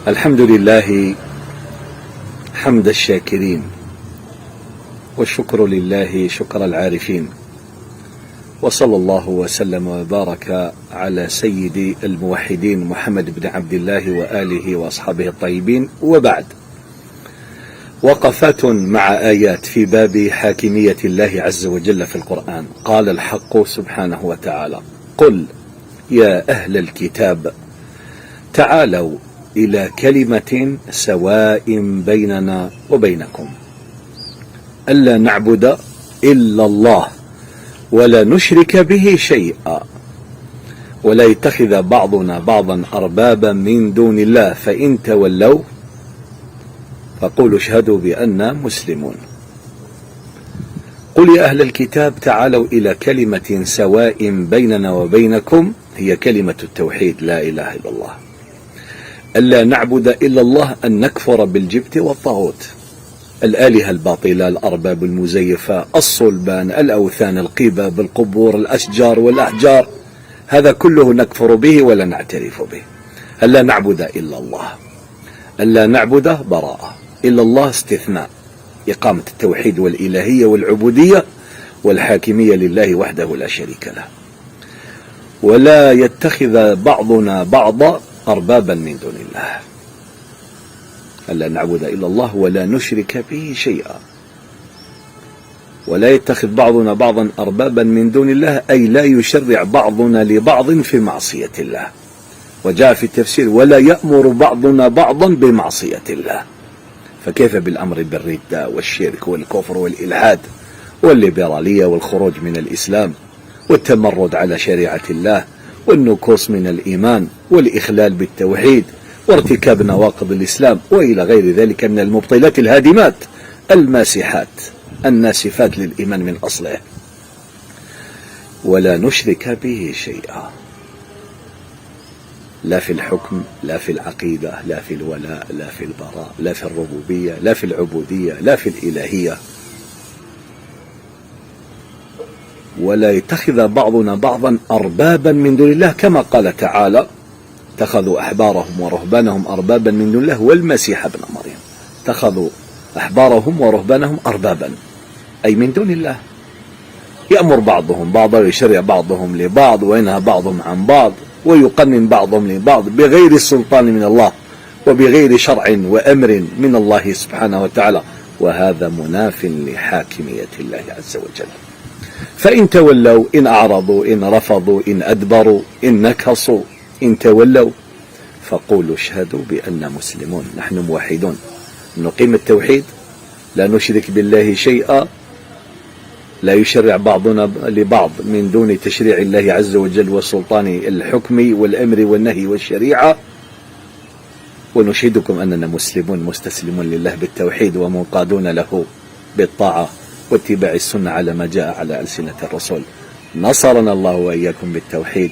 الحمد لله حمد الشاكرين، والشكر لله شكر العارفين، وصلى الله وسلم وبارك على سيد الموحدين محمد بن عبد الله وآله وأصحابه الطيبين. وبعد، وقفات مع آيات في باب حاكمية الله عز وجل في القرآن. قال الحق سبحانه وتعالى: قل يا أهل الكتاب تعالوا إلى كلمة سواء بيننا وبينكم ألا نعبد إلا الله ولا نشرك به شيئا ولا يتخذ بعضنا بعضا أربابا من دون الله فإن تولوا فقولوا اشهدوا بأننا مسلمون. قل يا أهل الكتاب تعالوا إلى كلمة سواء بيننا وبينكم، هي كلمة التوحيد، لا إله إلا الله، ألا نعبد إلا الله، أن نكفر بالجبت والطاغوت، الآلهة الباطلة، الأرباب المزيفة، الصلبان، الأوثان، القبة بالقبور، الأشجار والأحجار، هذا كله نكفر به ولا نعترف به. ألا نعبد إلا الله، ألا نعبد براءة، إلا الله استثناء، إقامة التوحيد والإلهية والعبودية والحاكمية لله وحده لا شريك له. ولا يتخذ بعضنا بعضا أربابا من دون الله، ألا نعبد إلا الله ولا نشرك به شيئا. ولا يتخذ بعضنا بعضا أربابا من دون الله، أي لا يشرع بعضنا لبعض في معصية الله. وجاء في التفسير: ولا يأمر بعضنا بعضا بمعصية الله. فكيف بالأمر بالردة والشرك والكفر والإلحاد والليبرالية والخروج من الإسلام والتمرد على شريعة الله والنكوص من الإيمان والإخلال بالتوحيد وارتكاب نواقض الإسلام وإلى غير ذلك من المبطلات الهادمات الماسحات الناسفات للإيمان من أصله. ولا نشرك به شيئا، لا في الحكم، لا في العقيدة، لا في الولاء، لا في البراء، لا في الربوبية، لا في العبودية، لا في الإلهية. ولا يتخذ بعضنا بعضا أربابا من دون الله، كما قال تعالى: اتخذوا أحبارهم ورهبانهم أربابا من دون الله والمسيح ابن مريم. اتخذوا أحبارهم ورهبانهم أربابا، أي من دون الله، يأمر بعضهم بعضا ويشرع بعضهم لبعض وينهى بعضهم عن بعض ويقنن بعضهم لبعض بغير سلطان من الله وبغير شرع وأمر من الله سبحانه وتعالى، وهذا مناف لحاكمية الله عز وجل. فإن تولوا، إن أعرضوا، إن رفضوا، إن أدبروا، إن نكصوا، إن تولوا فقولوا اشهدوا بأننا مسلمون، نحن موحدون، نقيم التوحيد، لا نشرك بالله شيئا، لا يشرع بعضنا لبعض من دون تشريع الله عز وجل وسلطان الحكم والأمر والنهي والشريعة، ونشهدكم أننا مسلمون مستسلمون لله بالتوحيد ومنقادون له بالطاعة واتباع السنة على ما جاء على ألسنة الرسول. نصرنا الله وإياكم بالتوحيد